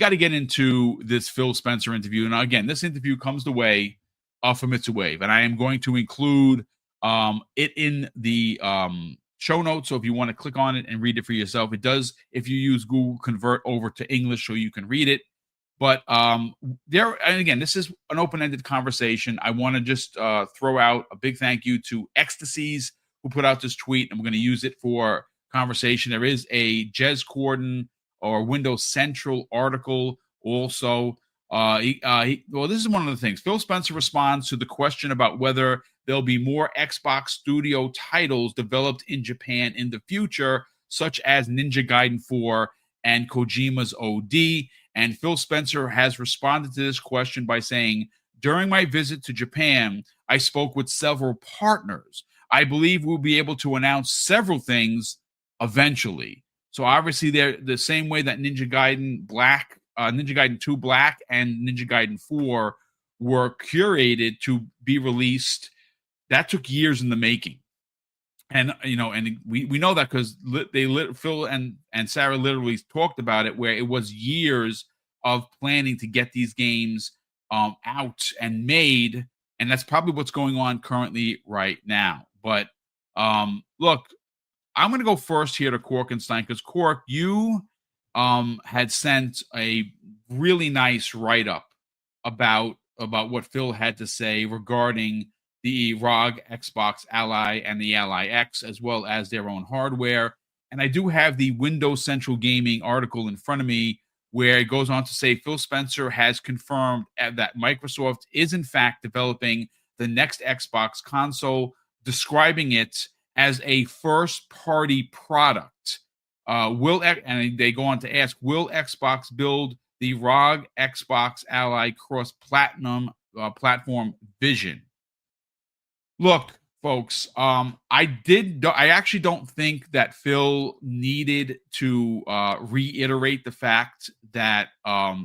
got to get into this Phil Spencer interview. And again, this interview comes the way of Famitsu Wave, and I am going to include it in the show notes. So if you want to click on it and read it for yourself, it does, if you use Google, convert over to English so you can read it. But and again, this is an open-ended conversation. I want to just throw out a big thank you to Ecstasies, who put out this tweet, and we're going to use it for conversation. There is a Jez Corden or Windows Central article also. Well, this is one of the things. Phil Spencer responds to the question about whether there'll be more Xbox Studio titles developed in Japan in the future, such as Ninja Gaiden 4 and Kojima's OD. And Phil Spencer has responded to this question by saying, during my visit to Japan, I spoke with several partners. I believe we'll be able to announce several things eventually. So obviously they're the same way that Ninja Gaiden 2 Black and Ninja Gaiden 4 were curated to be released. That took years in the making. And, and we know that because Phil and Sarah literally talked about it, where it was years of planning to get these games out and made. And that's probably what's going on currently right now. But look, I'm going to go first here to Korkenstein, because Kork, you had sent a really nice write-up about what Phil had to say regarding the ROG Xbox Ally and the Ally X, as well as their own hardware. And I do have the Windows Central Gaming article in front of me, where it goes on to say Phil Spencer has confirmed that Microsoft is in fact developing the next Xbox console, describing it as a first-party product. And they go on to ask, will Xbox build the ROG Xbox Ally cross-platform vision? Look, folks, I actually don't think that Phil needed to reiterate the fact that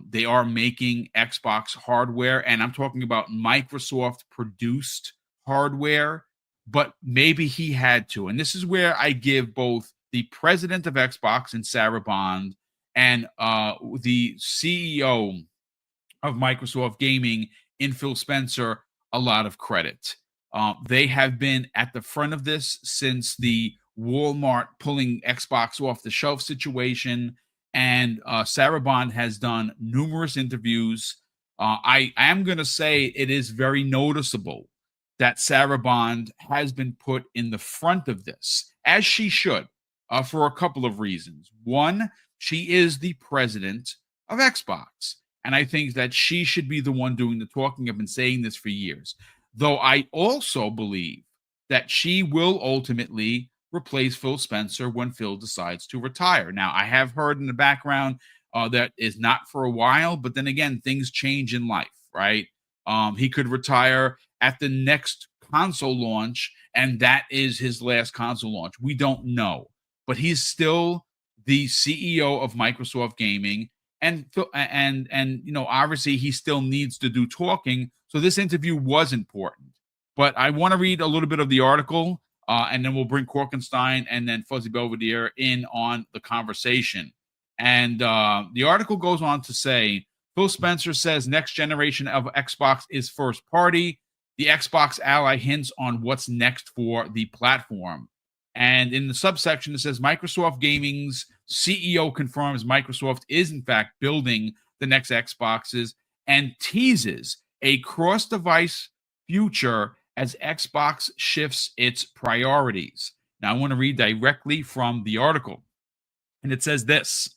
they are making Xbox hardware, and I'm talking about Microsoft-produced hardware, but maybe he had to. And this is where I give both the president of Xbox in Sarah Bond and the CEO of Microsoft Gaming in Phil Spencer a lot of credit. They have been at the front of this since the Walmart pulling Xbox off the shelf situation, and Sarah Bond has done numerous interviews. I am going to say it is very noticeable that Sarah Bond has been put in the front of this, as she should, for a couple of reasons. One, she is the president of Xbox, and I think that she should be the one doing the talking. I've been saying this for years. Though I also believe that she will ultimately replace Phil Spencer when Phil decides to retire. Now, I have heard in the background that is not for a while, but then again, things change in life, right? He could retire at the next console launch, and that is his last console launch. We don't know, but he's still the CEO of Microsoft Gaming, and obviously he still needs to do talking. So this interview was important, but I want to read a little bit of the article, and then we'll bring Korkenstein and then Fuzzy Belvedere in on the conversation. And the article goes on to say, Phil Spencer says next generation of Xbox is first party. The Xbox Ally hints on what's next for the platform. And in the subsection, it says Microsoft Gaming's CEO confirms Microsoft is in fact building the next Xboxes and teases a cross-device future as Xbox shifts its priorities. Now, I want to read directly from the article. And it says this: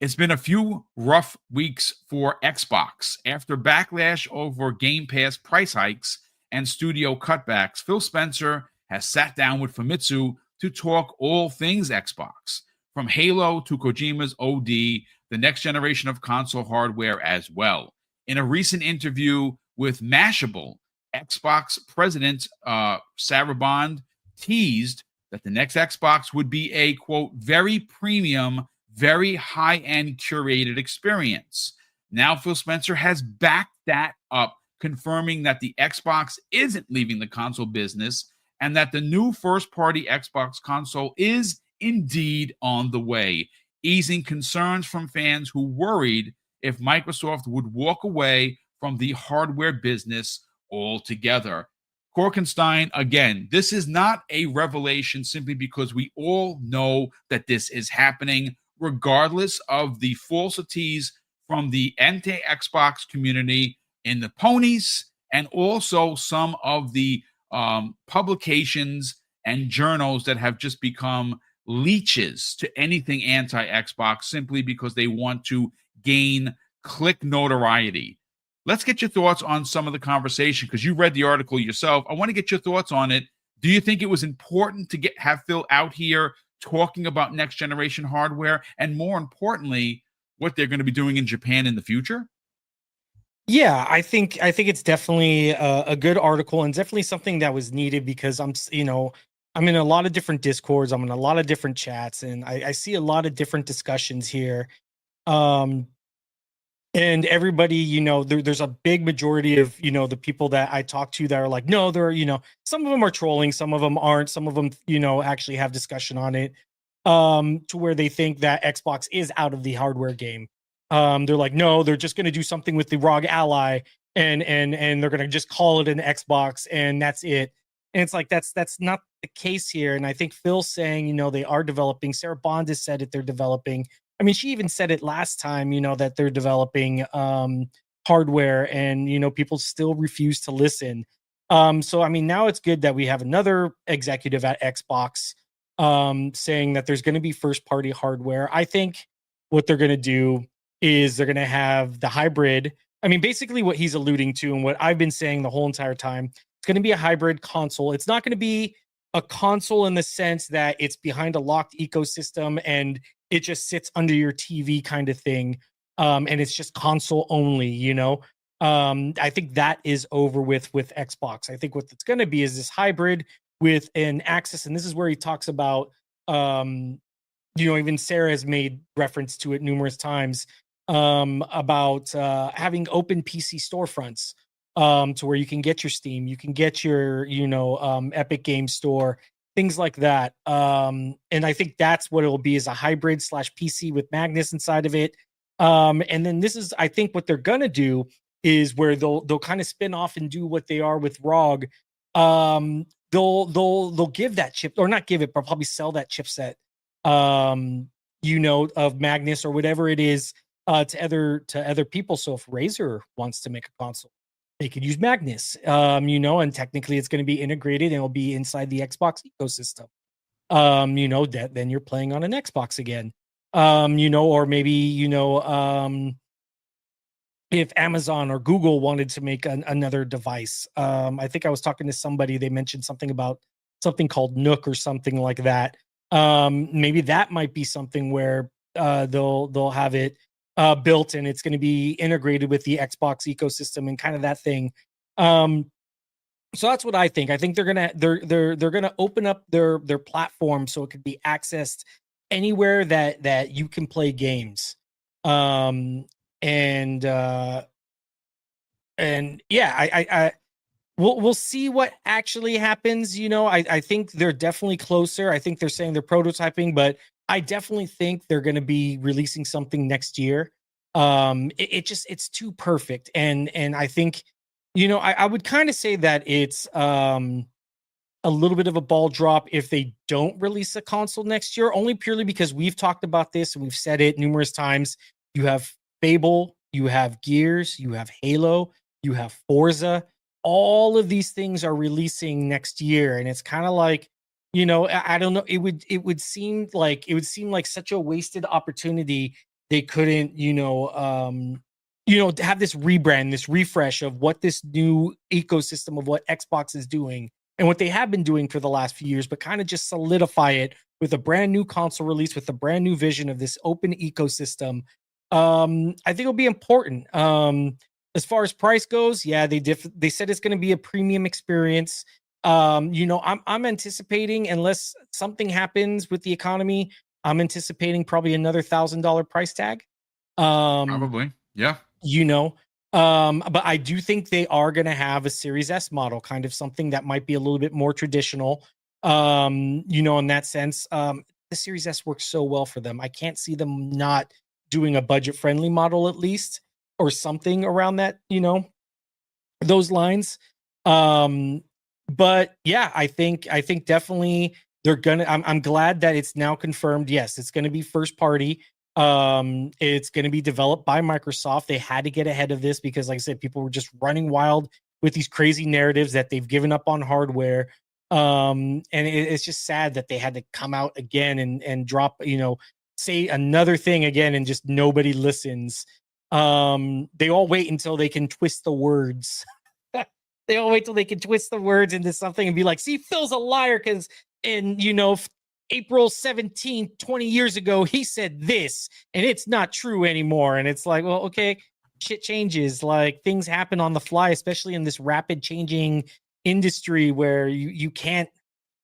it's been a few rough weeks for Xbox. After backlash over Game Pass price hikes and studio cutbacks, Phil Spencer has sat down with Famitsu to talk all things Xbox, from Halo to Kojima's OD, the next generation of console hardware as well. In a recent interview with Mashable, Xbox president Sarah Bond teased that the next Xbox would be a, quote, very premium, very high-end curated experience. Now Phil Spencer has backed that up, confirming that the Xbox isn't leaving the console business and that the new first-party Xbox console is indeed on the way, easing concerns from fans who worried if Microsoft would walk away from the hardware business altogether. Korkenstein, again, this is not a revelation simply because we all know that this is happening, regardless of the falsities from the anti-Xbox community in the ponies, and also some of the publications and journals that have just become leeches to anything anti-Xbox simply because they want to gain click notoriety. Let's get your thoughts on some of the conversation because you read the article yourself. I want to get your thoughts on it. Do you think it was important to have Phil out here talking about next generation hardware and, more importantly, what they're going to be doing in Japan in the future? Yeah, I think it's definitely a good article and definitely something that was needed because I'm in a lot of different discords, I'm in a lot of different chats, and I see a lot of different discussions here. Um, and everybody, there's a big majority of the people that I talk to that are like, no, they're some of them are trolling, some of them aren't, some of them actually have discussion on it, to where they think that Xbox is out of the hardware game. They're like, no, they're just going to do something with the ROG Ally, and they're going to just call it an Xbox, and that's it. And it's like that's not the case here. And I think Phil's saying, they are developing. Sarah Bond has said it, they're developing. I mean, she even said it last time, that they're developing hardware, and people still refuse to listen. So I mean, now it's good that we have another executive at Xbox saying that there's going to be first party hardware. I think what they're going to do is they're going to have the hybrid. I mean, basically what he's alluding to and what I've been saying the whole entire time, it's going to be a hybrid console. It's not going to be a console in the sense that it's behind a locked ecosystem and it just sits under your TV kind of thing. And it's just console only. I think that is over with Xbox. I think what it's going to be is this hybrid with an access. And this is where he talks about, even Sarah has made reference to it numerous times, about having open PC storefronts, to where you can get your Steam, you can get your, Epic Game Store, things like that. And I think that's what it'll be, is a hybrid / PC with Magnus inside of it. And then this is, I think what they're gonna do is where they'll kind of spin off and do what they are with ROG. They'll give that chip, or not give it, but probably sell that chipset, of Magnus or whatever it is, to other people. So if Razer wants to make a console, they could use Magnus, and technically it's going to be integrated and it'll be inside the Xbox ecosystem. That then you're playing on an Xbox again. Or maybe, if Amazon or Google wanted to make another device. I think I was talking to somebody, they mentioned something about something called Nook or something like that. Maybe that might be something where they'll have it built and it's going to be integrated with the Xbox ecosystem and kind of that thing. So that's what I think. I think they're gonna open up their platform so it could be accessed anywhere that you can play games. And yeah, I we'll see what actually happens. I think they're definitely closer. I think they're saying they're prototyping, but I definitely think they're going to be releasing something next year. It's too perfect, and I think I would kind of say that it's a little bit of a ball drop if they don't release a console next year, only purely because we've talked about this and we've said it numerous times. You have Fable, you have Gears, you have Halo, you have Forza. All of these things are releasing next year, and it's kind of like, I don't know. It would seem like such a wasted opportunity. They couldn't, have this rebrand, this refresh of what this new ecosystem of what Xbox is doing and what they have been doing for the last few years, but kind of just solidify it with a brand new console release, with a brand new vision of this open ecosystem. I think it'll be important. As far as price goes, yeah, they said it's going to be a premium experience. I'm anticipating, unless something happens with the economy, I'm anticipating probably another $1,000 price tag. Probably, yeah. But I do think they are going to have a Series S model, kind of something that might be a little bit more traditional. In that sense, the Series S works so well for them. I can't see them not doing a budget friendly model at least, or something around that, those lines. But yeah, I think definitely they're gonna. I'm glad that it's now confirmed. Yes, it's going to be first party. It's going to be developed by Microsoft. They had to get ahead of this because, like I said, people were just running wild with these crazy narratives that they've given up on hardware. And it's just sad that they had to come out again and drop, say another thing again, and just nobody listens. They all wait until they can twist the words. They all wait till they can twist the words into something and be like, see, Phil's a liar because April 17th, 20 years ago, he said this and it's not true anymore. And it's like, well, okay, shit changes. Like things happen on the fly, especially in this rapid changing industry where you can't,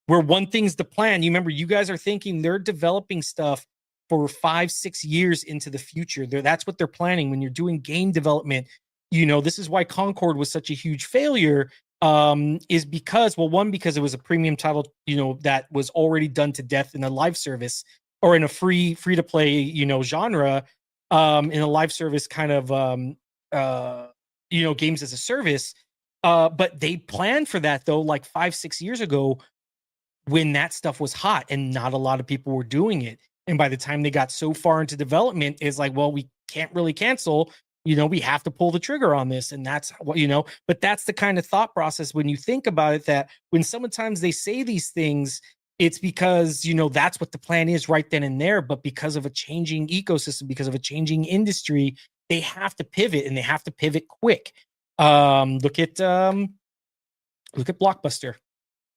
where one thing's the plan. You remember, you guys are thinking they're developing stuff for 5-6 years into the future. That's what they're planning when you're doing game development. This is why Concord was such a huge failure, is because, well, one, because it was a premium title, that was already done to death in a live service or in a free to play, genre, in a live service kind of, games as a service. But they planned for that though, like 5-6 years ago, when that stuff was hot and not a lot of people were doing it. And by the time they got so far into development, it's like, well, we can't really cancel. We have to pull the trigger on this. And that's what, but that's the kind of thought process when you think about it, that when sometimes they say these things, it's because, that's what the plan is right then and there. But because of a changing ecosystem, because of a changing industry, they have to pivot, and they have to pivot quick. Look at Blockbuster.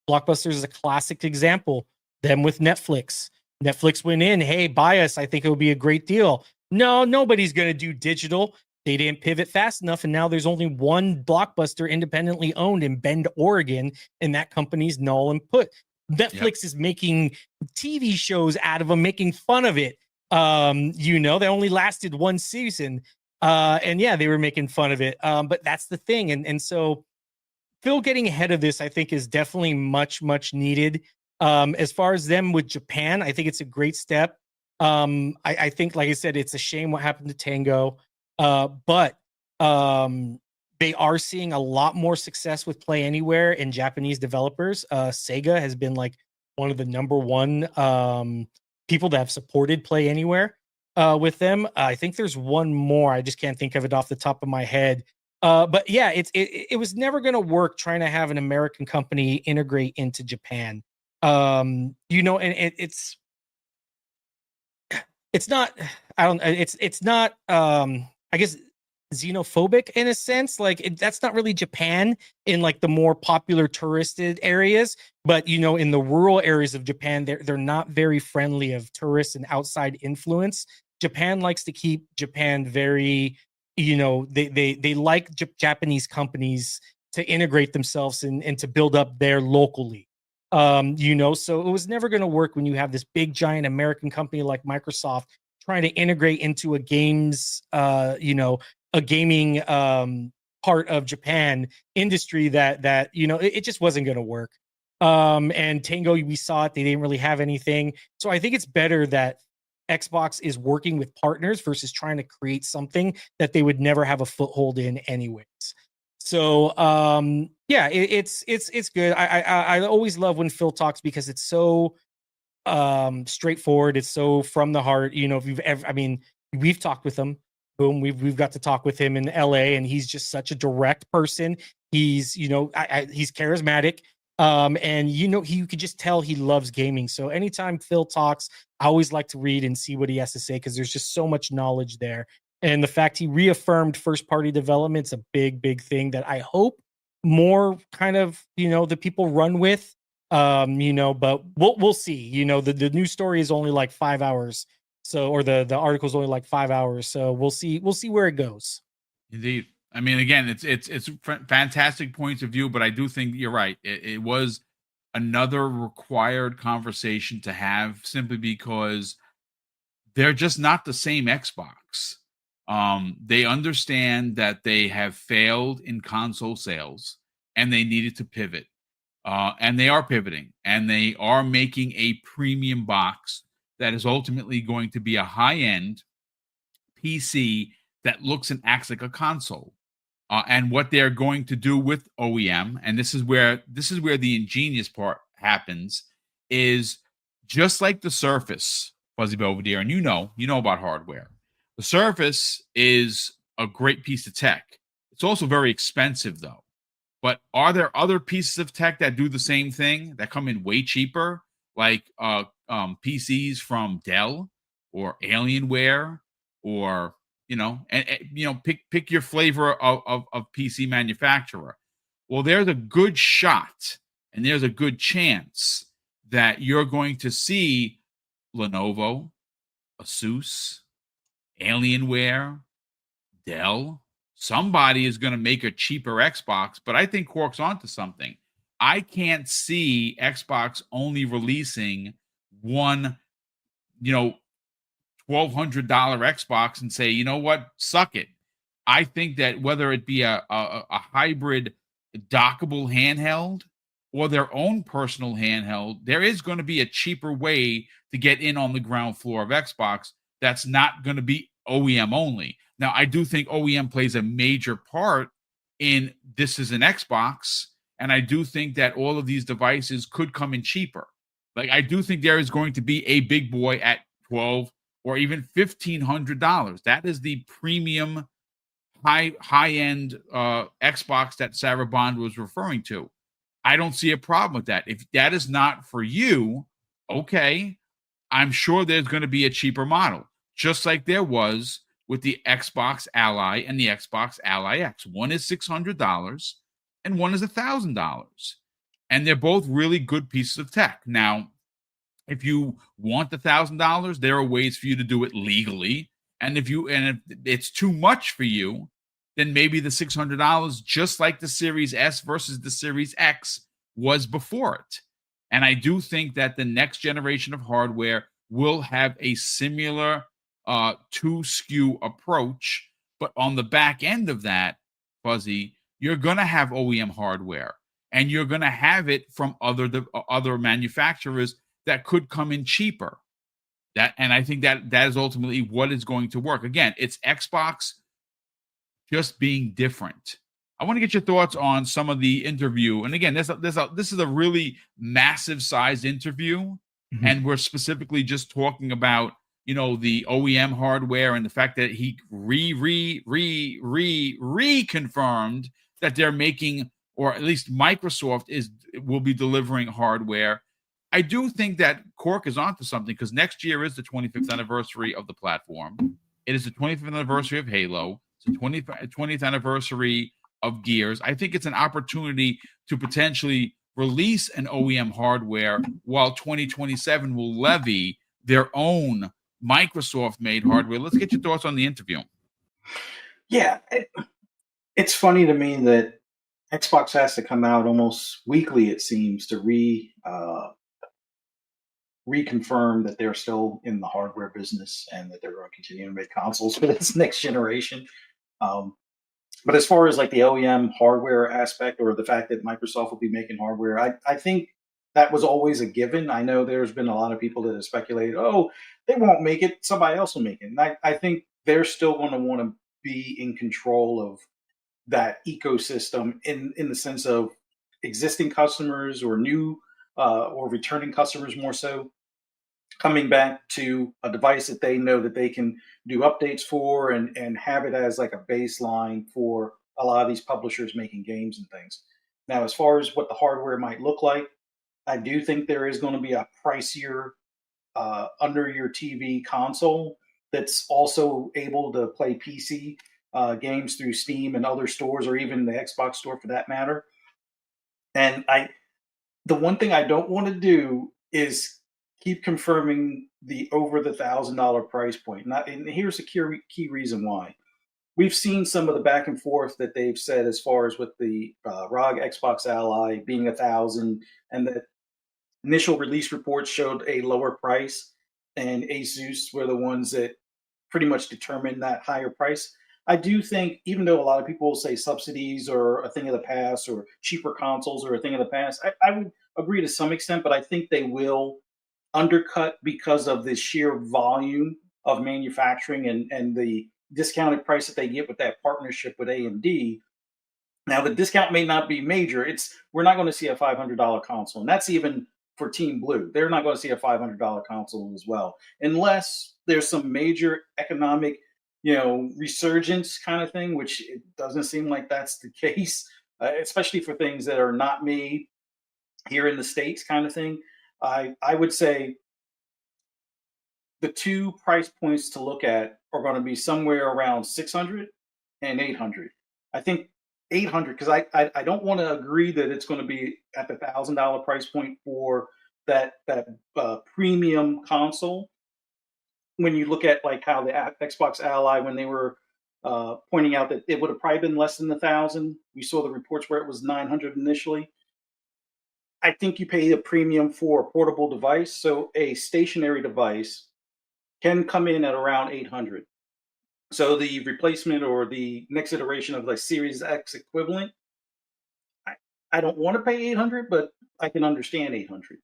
Blockbuster is a classic example. Them with Netflix. Netflix went in, hey, buy us. I think it would be a great deal. No, nobody's going to do digital. They didn't pivot fast enough, and now there's only one Blockbuster independently owned in Bend, Oregon, and that company's null and put. Netflix is making TV shows out of them, making fun of it. They only lasted one season. And yeah, they were making fun of it. But that's the thing. And so Phil getting ahead of this, I think, is definitely much, much needed. As far as them with Japan, I think it's a great step. I think, like I said, it's a shame what happened to Tango. But they are seeing a lot more success with Play Anywhere and Japanese developers. Sega has been like one of the number one people that have supported Play Anywhere with them. I think there's one more. I just can't think of it off the top of my head. But yeah, it was never going to work trying to have an American company integrate into Japan. And it's not, it's not, I guess, xenophobic in a sense. Like that's not really Japan in like the more popular touristed areas, but in the rural areas of Japan, they're not very friendly of tourists and outside influence. Japan likes to keep Japan very, they like Japanese companies to integrate themselves and to build up there locally. So it was never going to work when you have this big giant American company like Microsoft trying to integrate into a games, a gaming part of Japan industry that it just wasn't going to work. And Tango, we saw it; they didn't really have anything. So I think it's better that Xbox is working with partners versus trying to create something that they would never have a foothold in anyways. So yeah, it's good. I always love when Phil talks because it's so straightforward. It's so from the heart. If you've ever, we've talked with him. Boom, we've got to talk with him in LA, and he's just such a direct person. He's he's charismatic. And you could just tell he loves gaming. So anytime Phil talks, I always like to read and see what he has to say because there's just so much knowledge there. And the fact he reaffirmed first party development's a big, big thing that I hope more kind of, the people run with. But we'll see. The news story is only like 5 hours. So, or the article is only like 5 hours. So we'll see where it goes. Indeed. Again, it's fantastic points of view, but I do think you're right. It was another required conversation to have simply because they're just not the same Xbox. They understand that they have failed in console sales and they needed to pivot. And they are pivoting, and they are making a premium box that is ultimately going to be a high-end PC that looks and acts like a console. And what they're going to do with OEM, and this is where the ingenious part happens, is just like the Surface, Fuzzy Belvedere, and you know about hardware. The Surface is a great piece of tech. It's also very expensive though. But are there other pieces of tech that do the same thing that come in way cheaper, like PCs from Dell or Alienware, or pick your flavor of PC manufacturer. Well, there's a good shot and there's a good chance that you're going to see Lenovo, Asus, Alienware, Dell. Somebody is going to make a cheaper Xbox, but I think Quark's onto something. I can't see Xbox only releasing one, $1,200 Xbox and say, you know what, suck it. I think that whether it be a hybrid dockable handheld or their own personal handheld, there is going to be a cheaper way to get in on the ground floor of Xbox that's not going to be OEM only. Now, I do think OEM plays a major part in this is an Xbox, and I do think that all of these devices could come in cheaper. Like, I do think there is going to be a big boy at 12 or even $1,500. That is the premium high end Xbox that Sarah Bond was referring to. I don't see a problem with that. If that is not for you, okay, I'm sure there's going to be a cheaper model, just like there was with the Xbox Ally and the Xbox Ally X. One is $600 and one is $1,000. And they're both really good pieces of tech. Now, if you want the $1,000, there are ways for you to do it legally. And if it's too much for you, then maybe the $600, just like the Series S versus the Series X was before it. And I do think that the next generation of hardware will have a similar two SKU approach. But on the back end of that, Fuzzy, you're going to have OEM hardware, and you're going to have it from other manufacturers that could come in cheaper. And I think that is ultimately what is going to work. Again, it's Xbox just being different. I want to get your thoughts on some of the interview. And again, this is a really massive sized interview, and we're specifically just talking about the OEM hardware and the fact that he reconfirmed that they're making, or at least Microsoft will be delivering hardware. I do think that Cork is onto something, because next year is the 25th anniversary of the platform. It is the 25th anniversary of Halo. It's the 20th anniversary of Gears. I think it's an opportunity to potentially release an OEM hardware while 2027 will levy their own Microsoft-made hardware. Let's get your thoughts on the interview. Yeah, it's funny to me that Xbox has to come out almost weekly, it seems, to reconfirm that they're still in the hardware business and that they're going to continue to make consoles for this next generation. But as far as like the OEM hardware aspect, or the fact that Microsoft will be making hardware, I think that was always a given. I know there's been a lot of people that have speculated, oh, they won't make it, somebody else will make it. And I think they're still going to want to be in control of that ecosystem in the sense of existing customers or new or returning customers, more so, coming back to a device that they know that they can do updates for, and have it as like a baseline for a lot of these publishers making games and things. Now, as far as what the hardware might look like, I do think there is going to be a pricier under your TV console that's also able to play PC games through Steam and other stores, or even the Xbox store for that matter. And the one thing I don't want to do is keep confirming the over the $1,000 price point. And here's the key reason why. We've seen some of the back and forth that they've said as far as with the ROG Xbox Ally being 1,000, and the initial release reports showed a lower price, and Asus were the ones that pretty much determined that higher price. I do think, even though a lot of people will say subsidies are a thing of the past, or cheaper consoles are a thing of the past, I would agree to some extent, but I think they will undercut because of the sheer volume of manufacturing and the discounted price that they get with that partnership with AMD. Now the discount may not be major. We're not going to see a $500 console, and that's even for Team Blue. They're not going to see a $500 console as well, unless there's some major economic, resurgence kind of thing, which it doesn't seem like that's the case, especially for things that are not made here in the states, kind of thing. I would say the two price points to look at are going to be somewhere around 600 and 800. I think 800 because I don't want to agree that it's going to be at the $1,000 price point for that premium console. When you look at like how the Xbox Ally, when they were pointing out that it would have probably been less than 1,000, we saw the reports where it was 900 initially. I think you pay a premium for a portable device, so a stationary device can come in at around 800. So the replacement or the next iteration of the Series X equivalent, I, I don't want to pay 800, but I can understand 800.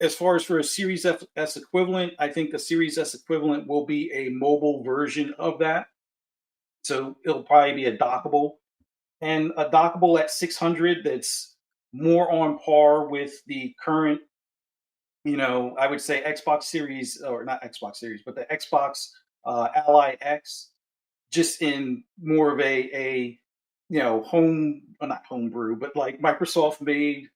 As far as for a Series S equivalent, I think the Series S equivalent will be a mobile version of that. So it'll probably be a dockable. And a dockable at 600 that's more on par with the current, I would say Xbox Series, or not Xbox Series, but the Xbox Ally X, just in more of a home, well, not homebrew, but like Microsoft made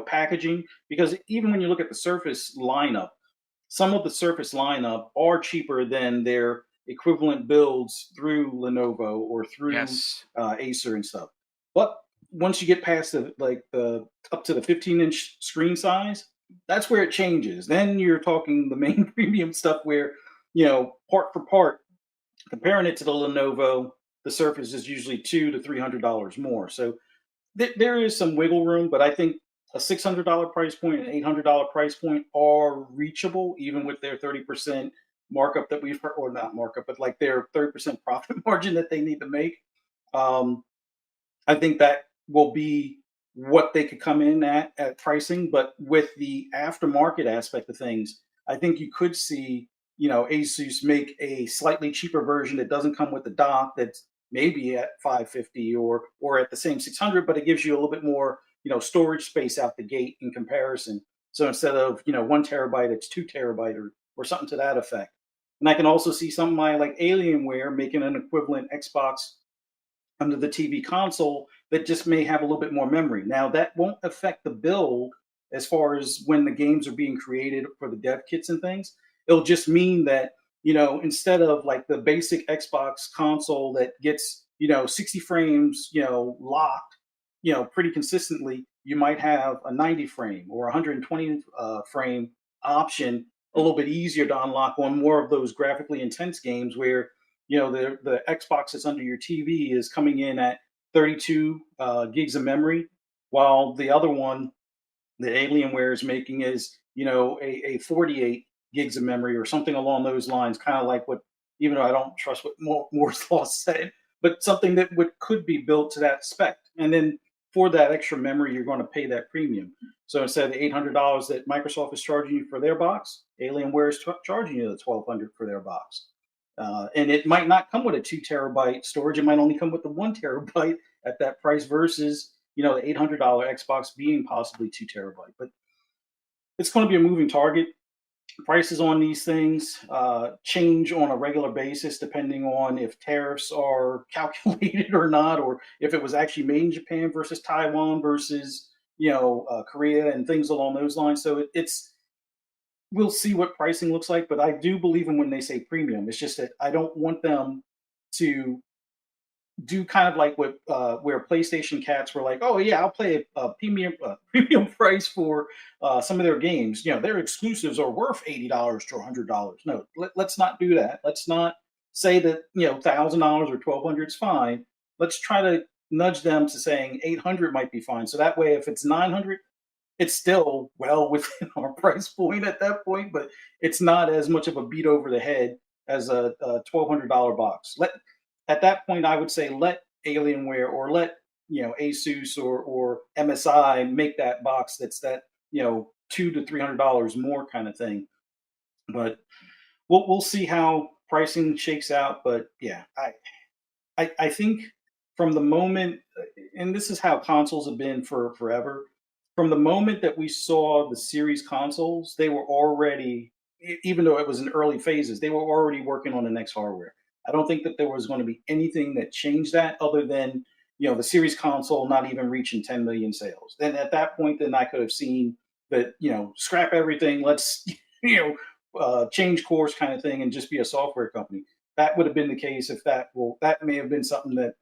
packaging. Because even when you look at the Surface lineup, some of the Surface lineup are cheaper than their equivalent builds through Lenovo or through Yes. Acer and stuff. But once you get past the up to the 15-inch screen size, that's where it changes. Then you're talking the main premium stuff where, part for part, comparing it to the Lenovo, the Surface is usually $200 to $300 more. So there is some wiggle room, but I think a $600 price point and $800 price point are reachable, even with their 30% markup that we've heard, or not markup, but like their 30% profit margin that they need to make. Um, I think that will be what they could come in at pricing, but with the aftermarket aspect of things, I think you could see, Asus make a slightly cheaper version that doesn't come with the dock that's maybe at 550 or at the same 600, but it gives you a little bit more, storage space out the gate in comparison. So instead of 1 terabyte, it's 2 terabyte or something to that effect. And I can also see something like Alienware making an equivalent Xbox under the TV console that just may have a little bit more memory. Now, that won't affect the build as far as when the games are being created for the dev kits and things. It'll just mean that, instead of like the basic Xbox console that gets, 60 frames, locked, pretty consistently, you might have a 90 frame or 120 frame option, a little bit easier to unlock on more of those graphically intense games where the Xbox that's under your TV is coming in at 32 gigs of memory, while the other one that Alienware is making is a 48 gigs of memory or something along those lines, kind of like what, even though I don't trust what Moore's law said, but something that could be built to that spec. And then for that extra memory, you're going to pay that premium. So instead of the $800 that Microsoft is charging you for their box, Alienware is charging you the $1,200 for their box. And it might not come with a 2 terabyte storage. It might only come with the 1 terabyte at that price versus, the $800 Xbox being possibly 2 terabyte. But it's going to be a moving target. Prices on these things change on a regular basis depending on if tariffs are calculated or not, or if it was actually made in Japan versus Taiwan versus, Korea and things along those lines. So we'll see what pricing looks like, but I do believe in when they say premium. It's just that I don't want them to do kind of like what where PlayStation cats were like, oh yeah, I'll play a premium price for some of their games. Their exclusives are worth $80 to $100. No, let's not do that. Let's not say that $1,000 or 1,200 is fine. Let's try to nudge them to saying 800 might be fine. So that way, if it's 900, it's still well within our price point at that point, but it's not as much of a beat over the head as a $1,200 box. At that point, I would say let Alienware or let Asus or MSI make that box that's that $200 to $300 more kind of thing. But we'll see how pricing shakes out. But yeah, I think from the moment, and this is how consoles have been for forever. From the moment that we saw the series consoles, they were already, even though it was in early phases, they were already working on the next hardware. I don't think that there was going to be anything that changed that other than, the series console not even reaching 10 million sales. Then at that point, then I could have seen that, scrap everything, let's change course kind of thing, and just be a software company. That would have been the case if that may have been something that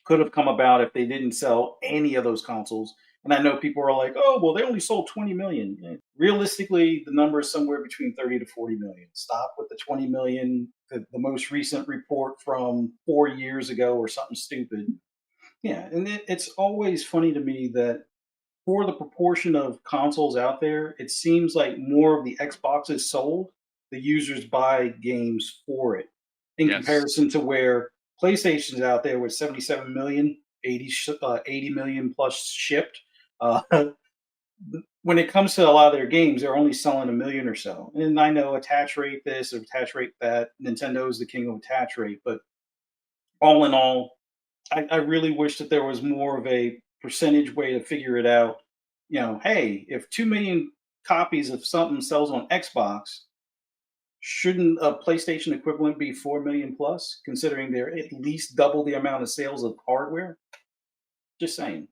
could have come about if they didn't sell any of those consoles. And I know people are like, oh, well, they only sold 20 million. Realistically, the number is somewhere between 30 to 40 million. Stop with the 20 million, the most recent report from 4 years ago or something stupid. Yeah. And it's always funny to me that for the proportion of consoles out there, it seems like more of the Xboxes sold, the users buy games for it, in Yes. comparison to where PlayStation's out there with 77 million, 80 million plus shipped. Uh, when it comes to a lot of their games, they're only selling a million or so. And I know attach rate this or attach rate that. Nintendo is the king of attach rate, but all in all, I really wish that there was more of a percentage way to figure it out. Hey, if 2 million copies of something sells on Xbox, shouldn't a PlayStation equivalent be 4 million plus, considering they're at least double the amount of sales of hardware? Just saying.